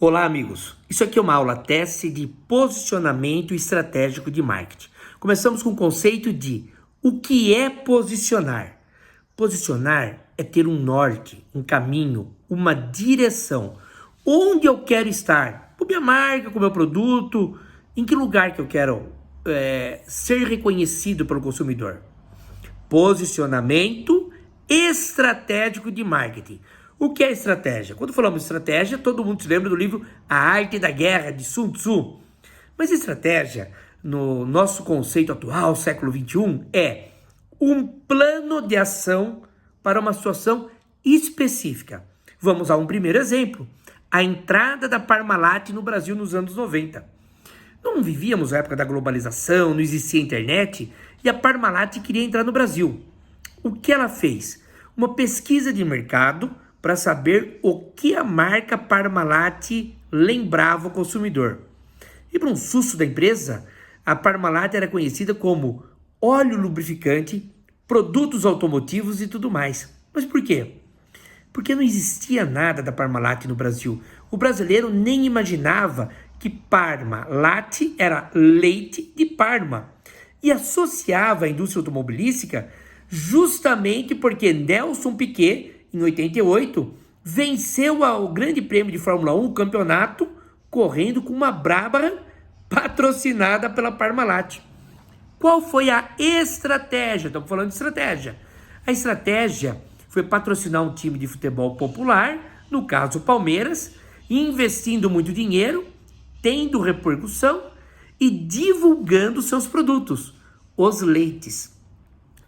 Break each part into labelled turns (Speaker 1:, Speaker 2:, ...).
Speaker 1: Olá, amigos. Isso aqui é uma aula teste de posicionamento estratégico de marketing. Começamos com o conceito de o que é posicionar. Posicionar é ter um norte, um caminho, uma direção. Onde eu quero estar? Com minha marca, com meu produto, em que lugar que eu quero ser reconhecido pelo consumidor. Posicionamento estratégico de marketing. O que é estratégia? Quando falamos de estratégia, todo mundo se lembra do livro A Arte da Guerra, de Sun Tzu. Mas estratégia, no nosso conceito atual, século XXI, é um plano de ação para uma situação específica. Vamos a um primeiro exemplo. A entrada da Parmalat no Brasil nos anos 90. Não vivíamos a época da globalização, não existia internet, e a Parmalat queria entrar no Brasil. O que ela fez? Uma pesquisa de mercado para saber o que a marca Parmalat lembrava ao consumidor. E para um susto da empresa, a Parmalat era conhecida como óleo lubrificante, produtos automotivos e tudo mais. Mas por quê? Porque não existia nada da Parmalat no Brasil. O brasileiro nem imaginava que Parmalat era leite de Parma e associava a indústria automobilística justamente porque Nelson Piquet, em 88, venceu o Grande Prêmio de Fórmula 1, o campeonato, correndo com uma Brabham patrocinada pela Parmalat. Qual foi a estratégia? Estamos falando de estratégia. A estratégia foi patrocinar um time de futebol popular, no caso o Palmeiras, investindo muito dinheiro, tendo repercussão e divulgando seus produtos, os leites.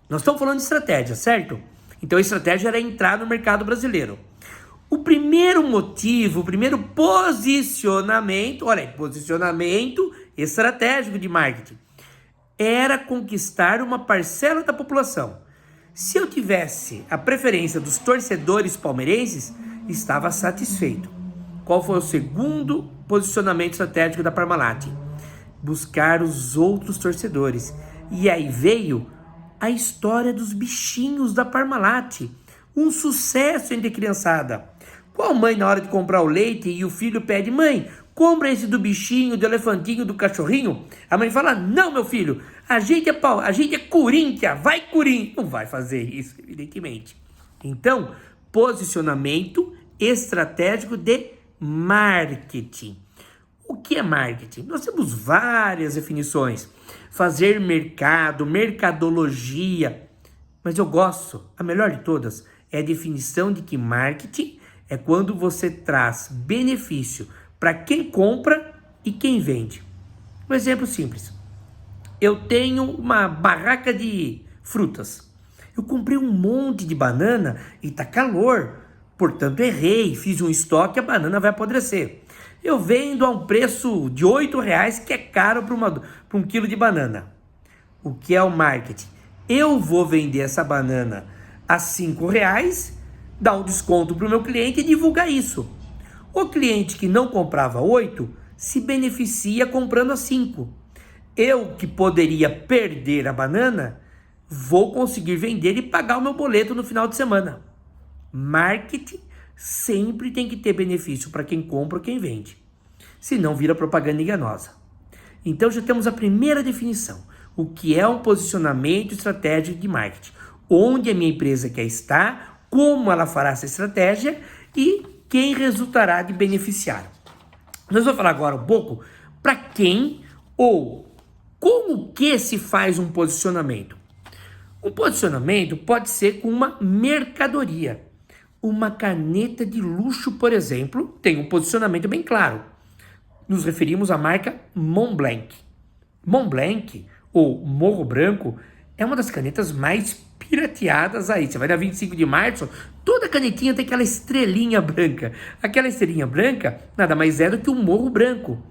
Speaker 1: Nós estamos falando de estratégia, certo? Então a estratégia era entrar no mercado brasileiro. O primeiro motivo, o primeiro posicionamento, olha aí, posicionamento estratégico de marketing, era conquistar uma parcela da população. Se eu tivesse a preferência dos torcedores palmeirenses, estava satisfeito. Qual foi o segundo posicionamento estratégico da Parmalat? Buscar os outros torcedores. E aí veio a história dos bichinhos da Parmalat. Um sucesso entre a criançada. Qual mãe, na hora de comprar o leite e o filho pede: mãe, compra esse do bichinho, do elefantinho, do cachorrinho? A mãe fala: não, meu filho, a gente é Corinthians, vai Corinthians. Não vai fazer isso, evidentemente. Então, posicionamento estratégico de marketing. O que é marketing? Nós temos várias definições. Fazer mercado, mercadologia. Mas eu gosto, a melhor de todas, é a definição de que marketing é quando você traz benefício para quem compra e quem vende. Um exemplo simples. Eu tenho uma barraca de frutas. Eu comprei um monte de banana e está calor. Portanto, errei, fiz um estoque, a banana vai apodrecer. Eu vendo a um preço de R$8, que é caro para um quilo de banana. O que é o marketing? Eu vou vender essa banana a R$5, dar um desconto para o meu cliente e divulgar isso. O cliente que não comprava 8 se beneficia comprando a 5. Eu, que poderia perder a banana, vou conseguir vender e pagar o meu boleto no final de semana. Marketing sempre tem que ter benefício para quem compra ou quem vende. Senão vira propaganda enganosa. Então já temos a primeira definição. O que é um posicionamento estratégico de marketing? Onde a minha empresa quer estar, como ela fará essa estratégia e quem resultará de beneficiário. Nós vamos falar agora um pouco para quem ou como que se faz um posicionamento. Um posicionamento pode ser com uma mercadoria. Uma caneta de luxo, por exemplo, tem um posicionamento bem claro. Nos referimos à marca Montblanc. Montblanc, ou Morro Branco, é uma das canetas mais pirateadas aí. Você vai na 25 de março, toda canetinha tem aquela estrelinha branca. Aquela estrelinha branca nada mais é do que um morro branco.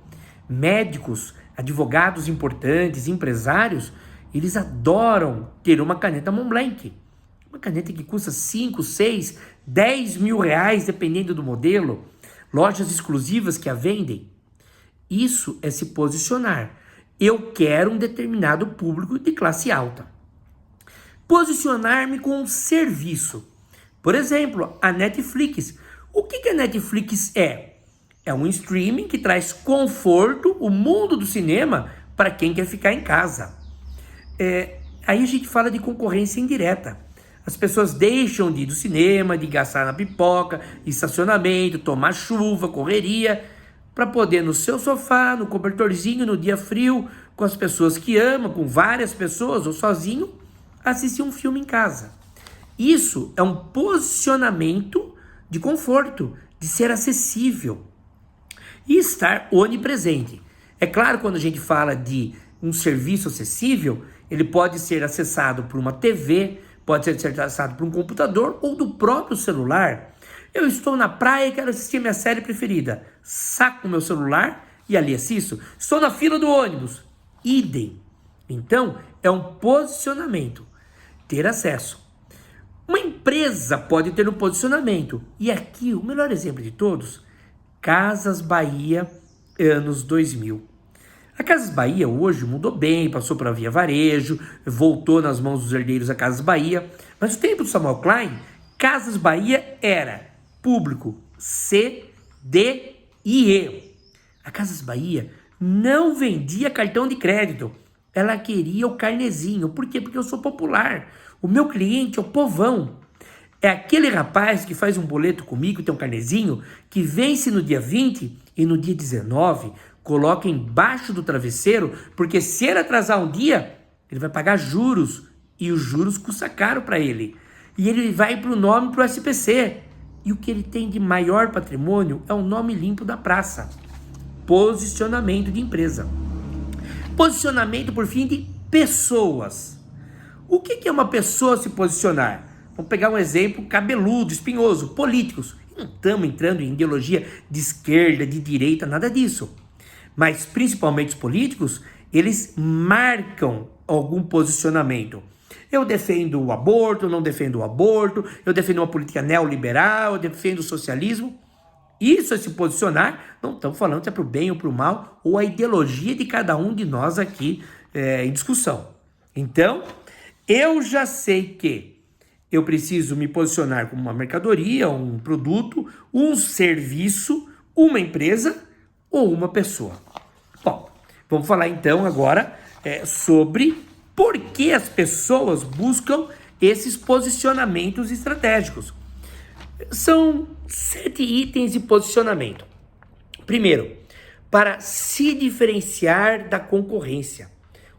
Speaker 1: Médicos, advogados importantes, empresários, eles adoram ter uma caneta Montblanc. Uma caneta que custa 5, 6, 10 mil reais, dependendo do modelo. Lojas exclusivas que a vendem. Isso é se posicionar. Eu quero um determinado público de classe alta. Posicionar-me com um serviço. Por exemplo, a Netflix. O que a Netflix é? É um streaming que traz conforto, o mundo do cinema, para quem quer ficar em casa. Aí a gente fala de concorrência indireta. As pessoas deixam de ir do cinema, de gastar na pipoca, estacionamento, tomar chuva, correria, para poder no seu sofá, no cobertorzinho, no dia frio, com as pessoas que amam, com várias pessoas ou sozinho, assistir um filme em casa. Isso é um posicionamento de conforto, de ser acessível e estar onipresente. É claro, quando a gente fala de um serviço acessível, ele pode ser acessado por uma TV, pode ser acessado por um computador ou do próprio celular. Eu estou na praia e quero assistir minha série preferida. Saco meu celular e ali assisto. Estou na fila do ônibus. Idem. Então, é um posicionamento. Ter acesso. Uma empresa pode ter um posicionamento. E aqui, o melhor exemplo de todos, Casas Bahia, anos 2000. A Casas Bahia hoje mudou bem, passou para a Via Varejo, voltou nas mãos dos herdeiros da Casas Bahia, mas no tempo do Samuel Klein, Casas Bahia era público C, D e E. A Casas Bahia não vendia cartão de crédito, ela queria o carnezinho. Por quê? Porque eu sou popular, o meu cliente é o povão. É aquele rapaz que faz um boleto comigo, tem um carnezinho, que vence no dia 20 e no dia 19 coloca embaixo do travesseiro, porque se ele atrasar um dia, ele vai pagar juros, e os juros custa caro para ele. E ele vai para o nome para o SPC. E o que ele tem de maior patrimônio é o nome limpo da praça. Posicionamento de empresa. Posicionamento, por fim, de pessoas. O que é uma pessoa se posicionar? Vamos pegar um exemplo cabeludo, espinhoso, políticos. Não estamos entrando em ideologia de esquerda, de direita, nada disso. Mas principalmente os políticos, eles marcam algum posicionamento. Eu defendo o aborto, não defendo o aborto, eu defendo uma política neoliberal, eu defendo o socialismo. Isso é se posicionar, não estamos falando se é para o bem ou para o mal, ou a ideologia de cada um de nós aqui em discussão. Então, eu já sei que eu preciso me posicionar como uma mercadoria, um produto, um serviço, uma empresa ou uma pessoa. Bom, vamos falar então agora sobre por que as pessoas buscam esses posicionamentos estratégicos. São 7 itens de posicionamento. Primeiro, para se diferenciar da concorrência.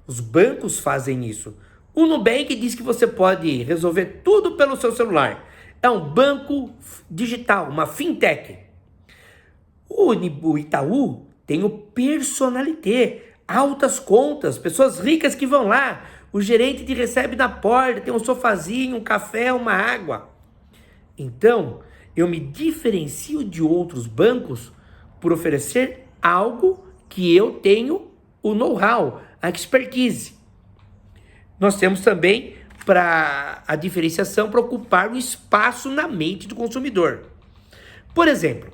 Speaker 1: Os bancos fazem isso. O Nubank diz que você pode resolver tudo pelo seu celular. É um banco digital, uma fintech. O Itaú tem o personalité, altas contas, pessoas ricas que vão lá. O gerente te recebe na porta, tem um sofazinho, um café, uma água. Então, eu me diferencio de outros bancos por oferecer algo que eu tenho o know-how, a expertise. Nós temos também para a diferenciação para ocupar o espaço na mente do consumidor. Por exemplo,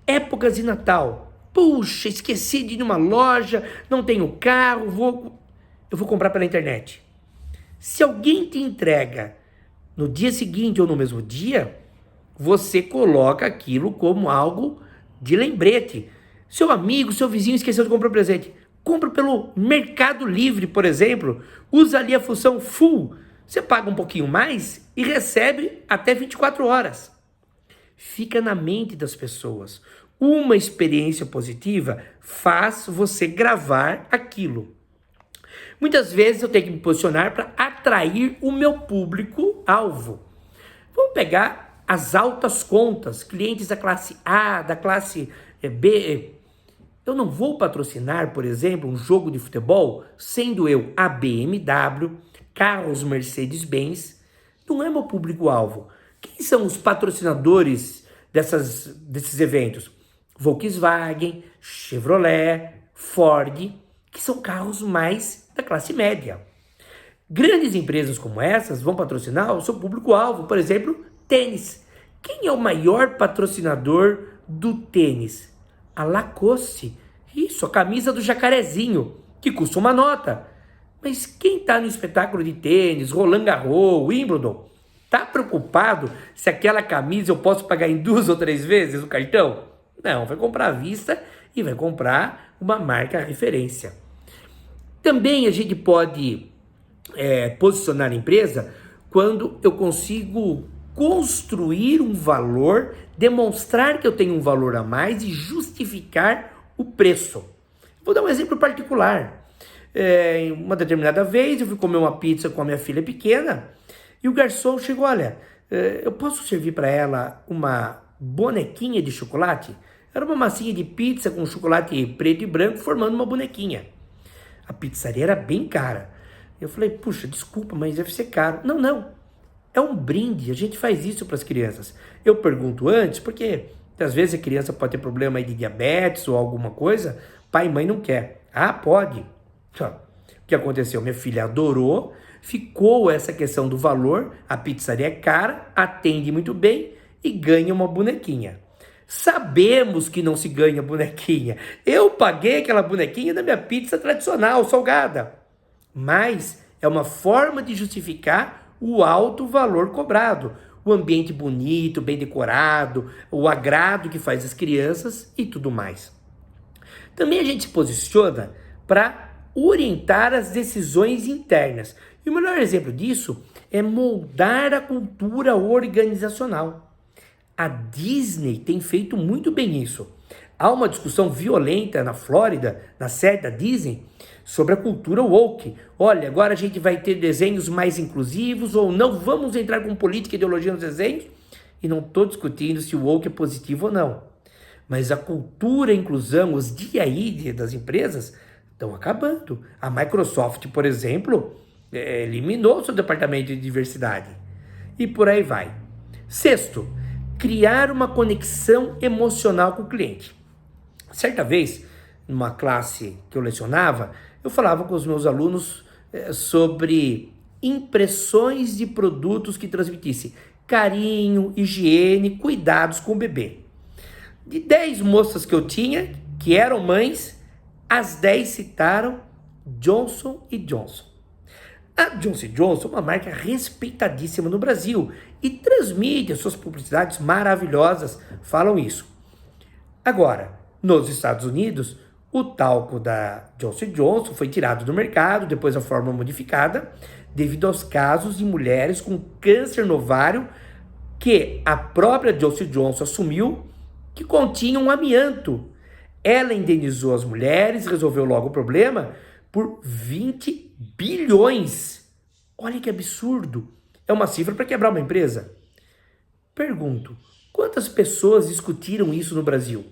Speaker 1: épocas de Natal. Puxa, esqueci de ir numa loja, não tenho carro, eu vou comprar pela internet. Se alguém te entrega no dia seguinte ou no mesmo dia, você coloca aquilo como algo de lembrete. Seu amigo, seu vizinho esqueceu de comprar um presente. Compra pelo Mercado Livre, por exemplo. Usa ali a função full. Você paga um pouquinho mais e recebe até 24 horas. Fica na mente das pessoas. Uma experiência positiva faz você gravar aquilo. Muitas vezes eu tenho que me posicionar para atrair o meu público-alvo. Vamos pegar as altas contas, clientes da classe A, da classe B. Eu não vou patrocinar, por exemplo, um jogo de futebol, sendo eu a BMW, carros Mercedes-Benz. Não é meu público-alvo. Quem são os patrocinadores desses eventos? Volkswagen, Chevrolet, Ford, que são carros mais da classe média. Grandes empresas como essas vão patrocinar o seu público-alvo, por exemplo, tênis. Quem é o maior patrocinador do tênis? A Lacoste. Isso, a camisa do jacarezinho, que custa uma nota. Mas quem está no espetáculo de tênis, Roland Garros, Wimbledon, está preocupado se aquela camisa eu posso pagar em 2 ou 3 vezes o cartão? Não, vai comprar à vista e vai comprar uma marca referência. Também a gente pode posicionar a empresa quando eu consigo construir um valor, demonstrar que eu tenho um valor a mais e justificar o preço. Vou dar um exemplo particular. Em uma determinada vez eu fui comer uma pizza com a minha filha pequena e o garçom chegou, olha, eu posso servir para ela uma bonequinha de chocolate? Era uma massinha de pizza com chocolate preto e branco formando uma bonequinha. A pizzaria era bem cara. Eu falei, puxa, desculpa, mas deve ser caro. Não, não. É um brinde, a gente faz isso para as crianças. Eu pergunto antes, porque às vezes a criança pode ter problema aí de diabetes ou alguma coisa, pai e mãe não quer. Ah, pode. O que aconteceu? Minha filha adorou, ficou essa questão do valor, a pizzaria é cara, atende muito bem e ganha uma bonequinha. Sabemos que não se ganha bonequinha. Eu paguei aquela bonequinha da minha pizza tradicional, salgada. Mas é uma forma de justificar o alto valor cobrado. O ambiente bonito, bem decorado, o agrado que faz as crianças e tudo mais. Também a gente se posiciona para orientar as decisões internas. E o melhor exemplo disso é moldar a cultura organizacional. A Disney tem feito muito bem isso. Há uma discussão violenta na Flórida, na sede da Disney, sobre a cultura woke. Olha, agora a gente vai ter desenhos mais inclusivos ou não vamos entrar com política e ideologia nos desenhos? E não estou discutindo se o woke é positivo ou não. Mas a cultura, a inclusão, os DEI das empresas estão acabando. A Microsoft, por exemplo, eliminou seu departamento de diversidade. E por aí vai. Sexto, criar uma conexão emocional com o cliente. Certa vez, numa classe que eu lecionava, eu falava com os meus alunos sobre impressões de produtos que transmitissem carinho, higiene, cuidados com o bebê. De 10 moças que eu tinha, que eram mães, as 10 citaram Johnson & Johnson. A Johnson & Johnson é uma marca respeitadíssima no Brasil e transmite as suas publicidades maravilhosas, falam isso. Agora, nos Estados Unidos, o talco da Johnson & Johnson foi tirado do mercado, depois a fórmula modificada, devido aos casos de mulheres com câncer no ovário que a própria Johnson & Johnson assumiu que continham amianto. Ela indenizou as mulheres, resolveu logo o problema por 20 bilhões. Olha que absurdo. É uma cifra para quebrar uma empresa. Pergunto, quantas pessoas discutiram isso no Brasil?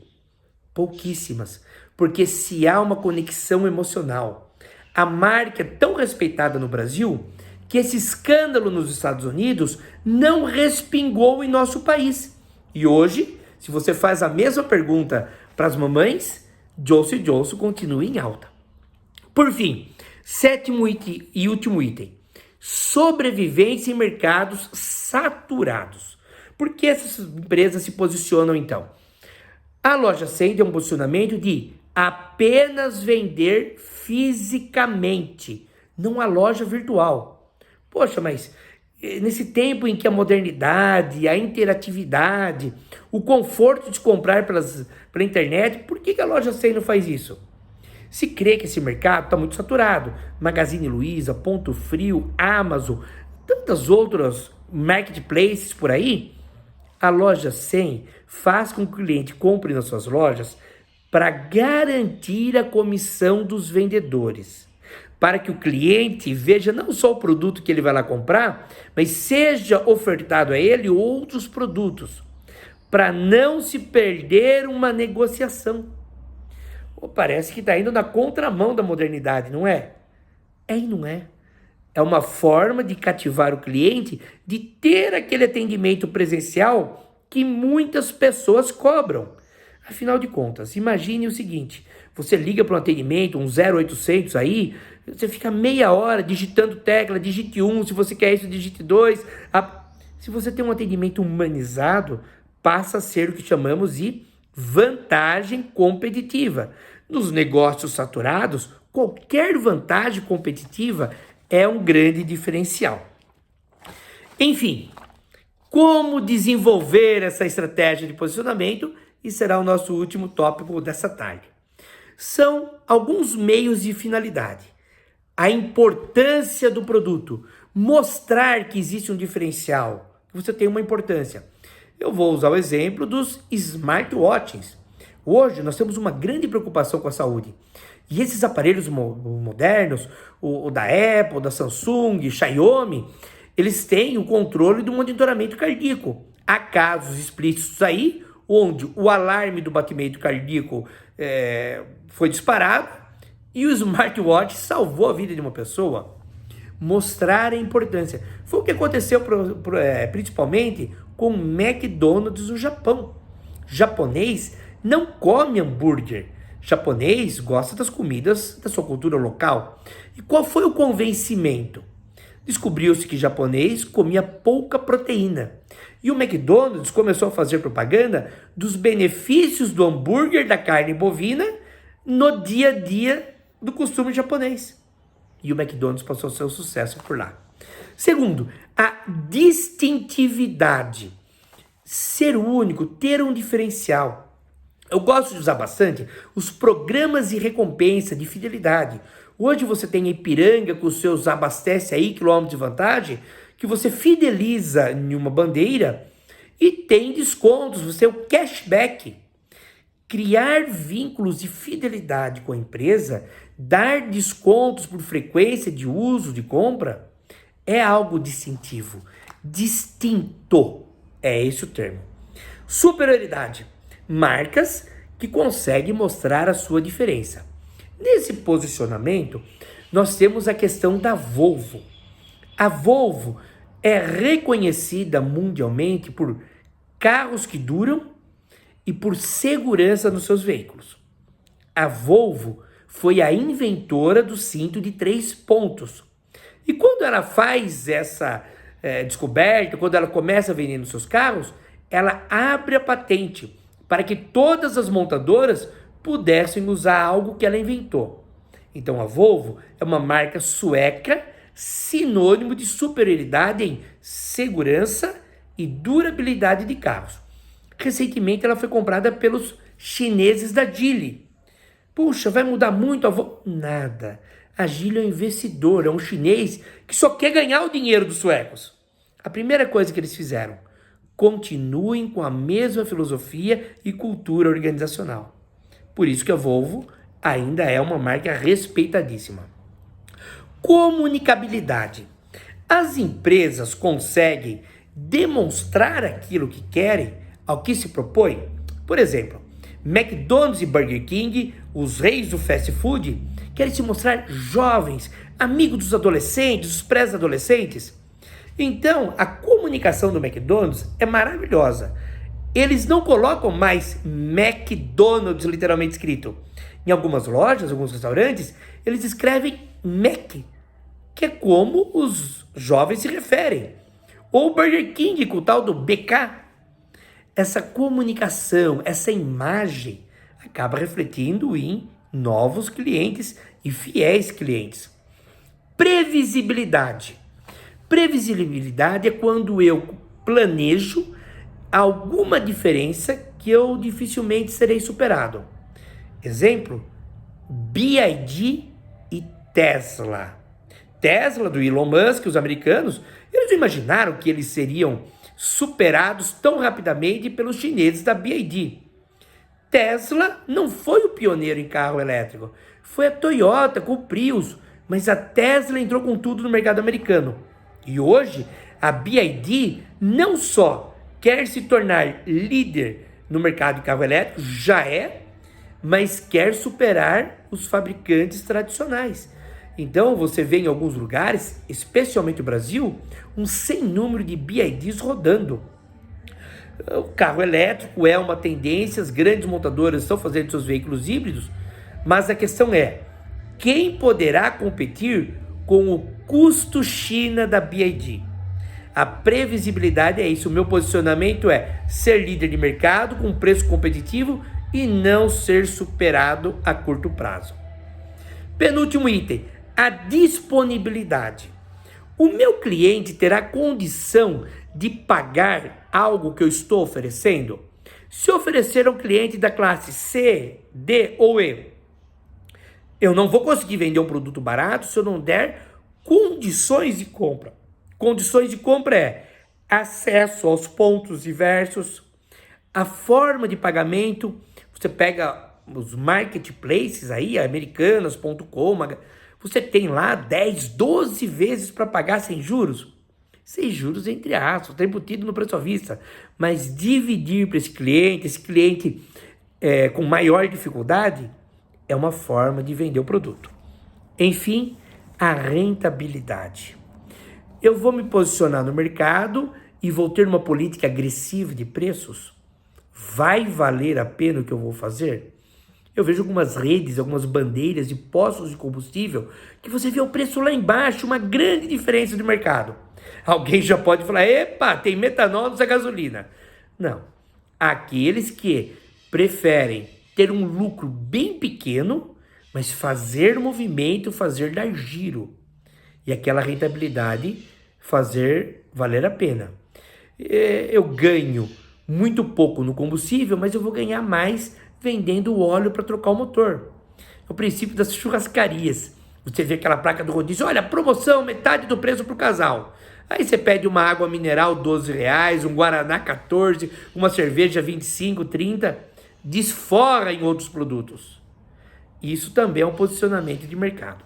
Speaker 1: Pouquíssimas, porque se há uma conexão emocional. A marca é tão respeitada no Brasil que esse escândalo nos Estados Unidos não respingou em nosso país. E hoje, se você faz a mesma pergunta para as mamães, Johnson & Johnson continua em alta. Por fim, sétimo e último item, sobrevivência em mercados saturados. Por que essas empresas se posicionam então? A loja 100 tem um posicionamento de apenas vender fisicamente, não a loja virtual. Poxa, mas nesse tempo em que a modernidade, a interatividade, o conforto de comprar pela internet, por que a loja 100 não faz isso? Se crê que esse mercado está muito saturado, Magazine Luiza, Ponto Frio, Amazon, tantas outras marketplaces por aí, a loja 100 faz com que o cliente compre nas suas lojas para garantir a comissão dos vendedores, para que o cliente veja não só o produto que ele vai lá comprar, mas seja ofertado a ele outros produtos, para não se perder uma negociação. Parece que está indo na contramão da modernidade, não é? É e não é. É uma forma de cativar o cliente, de ter aquele atendimento presencial que muitas pessoas cobram. Afinal de contas, imagine o seguinte, você liga para um atendimento, um 0800 aí, você fica meia hora digitando tecla, digite 1, se você quer isso, digite 2. Se você tem um atendimento humanizado, passa a ser o que chamamos de vantagem competitiva. Nos negócios saturados, qualquer vantagem competitiva é um grande diferencial. Enfim, como desenvolver essa estratégia de posicionamento e será o nosso último tópico dessa tarde. São alguns meios de finalidade. A importância do produto, mostrar que existe um diferencial, que você tem uma importância. Eu vou usar o exemplo dos smartwatches. Hoje nós temos uma grande preocupação com a saúde. E esses aparelhos modernos, o da Apple, da Samsung, Xiaomi, eles têm o controle do monitoramento cardíaco. Há casos explícitos aí, onde o alarme do batimento cardíaco foi disparado e o smartwatch salvou a vida de uma pessoa. Mostrar a importância. Foi o que aconteceu principalmente com o McDonald's no Japão. Japonês não come hambúrguer. Japonês gosta das comidas da sua cultura local. E qual foi o convencimento? Descobriu-se que japonês comia pouca proteína. E o McDonald's começou a fazer propaganda dos benefícios do hambúrguer da carne bovina no dia a dia do costume japonês. E o McDonald's passou a ser um sucesso por lá. Segundo, a distintividade. Ser único, ter um diferencial. Eu gosto de usar bastante os programas de recompensa, de fidelidade. Hoje você tem a Ipiranga com os seus abastece aí, quilômetros de vantagem, que você fideliza em uma bandeira e tem descontos, você tem o cashback. Criar vínculos de fidelidade com a empresa, dar descontos por frequência de uso, de compra, é algo distintivo, distinto, é esse o termo. Superioridade, marcas que conseguem mostrar a sua diferença. Nesse posicionamento, nós temos a questão da Volvo. A Volvo é reconhecida mundialmente por carros que duram e por segurança nos seus veículos. A Volvo foi a inventora do cinto de 3 pontos. E quando ela faz essa descoberta, quando ela começa a vender nos seus carros, ela abre a patente para que todas as montadoras pudessem usar algo que ela inventou. Então a Volvo é uma marca sueca, sinônimo de superioridade em segurança e durabilidade de carros. Recentemente ela foi comprada pelos chineses da Geely. Puxa, vai mudar muito a Volvo? Nada. A Geely é um investidor, é um chinês que só quer ganhar o dinheiro dos suecos. A primeira coisa que eles fizeram, continuem com a mesma filosofia e cultura organizacional. Por isso que a Volvo ainda é uma marca respeitadíssima. Comunicabilidade. As empresas conseguem demonstrar aquilo que querem ao que se propõe? Por exemplo, McDonald's e Burger King, os reis do fast food, querem se mostrar jovens, amigos dos adolescentes, dos pré-adolescentes. Então, a comunicação do McDonald's é maravilhosa. Eles não colocam mais McDonald's literalmente escrito. Em algumas lojas, alguns restaurantes, eles escrevem Mac, que é como os jovens se referem. Ou Burger King com o tal do BK. Essa comunicação, essa imagem, acaba refletindo em novos clientes e fiéis clientes. Previsibilidade. Previsibilidade é quando eu planejo alguma diferença que eu dificilmente serei superado. Exemplo, BYD e Tesla. Tesla, do Elon Musk, os americanos, eles não imaginaram que eles seriam superados tão rapidamente pelos chineses da BYD. Tesla não foi o pioneiro em carro elétrico, foi a Toyota com o Prius, mas a Tesla entrou com tudo no mercado americano. E hoje, a BYD não só quer se tornar líder no mercado de carro elétrico, já é, mas quer superar os fabricantes tradicionais. Então, você vê em alguns lugares, especialmente no Brasil, um sem número de BYDs rodando. O carro elétrico é uma tendência, as grandes montadoras estão fazendo seus veículos híbridos, mas a questão é, quem poderá competir com o custo China da BYD? A previsibilidade é isso, o meu posicionamento é ser líder de mercado com preço competitivo e não ser superado a curto prazo. Penúltimo item, a disponibilidade. O meu cliente terá condição de pagar algo que eu estou oferecendo? Se oferecer a um cliente da classe C, D ou E, eu não vou conseguir vender um produto barato se eu não der condições de compra. Condições de compra é acesso aos pontos diversos, a forma de pagamento. Você pega os marketplaces aí, americanas.com, você tem lá 10, 12 vezes para pagar sem juros. Sem juros, entre aspas, está embutido no preço à vista. Mas dividir para esse cliente com maior dificuldade, é uma forma de vender o produto. Enfim, a rentabilidade. Eu vou me posicionar no mercado e vou ter uma política agressiva de preços? Vai valer a pena o que eu vou fazer? Eu vejo algumas redes, algumas bandeiras de postos de combustível que você vê o preço lá embaixo, uma grande diferença de mercado. Alguém já pode falar, epa, tem metanol nessa gasolina. Não. Aqueles que preferem ter um lucro bem pequeno, mas fazer movimento, fazer dar giro. E aquela rentabilidade fazer valer a pena. Eu ganho muito pouco no combustível, mas eu vou ganhar mais vendendo o óleo para trocar o motor. É o princípio das churrascarias. Você vê aquela placa do rodízio, olha, promoção, metade do preço para o casal. Aí você pede uma água mineral R$12, um Guaraná 14, uma cerveja 25, 30, desforra em outros produtos. Isso também é um posicionamento de mercado.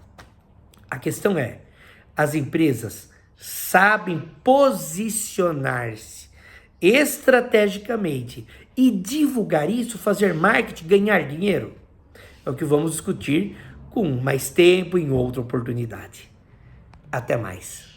Speaker 1: A questão é, as empresas sabem posicionar-se estrategicamente e divulgar isso, fazer marketing, ganhar dinheiro? É o que vamos discutir com mais tempo em outra oportunidade. Até mais.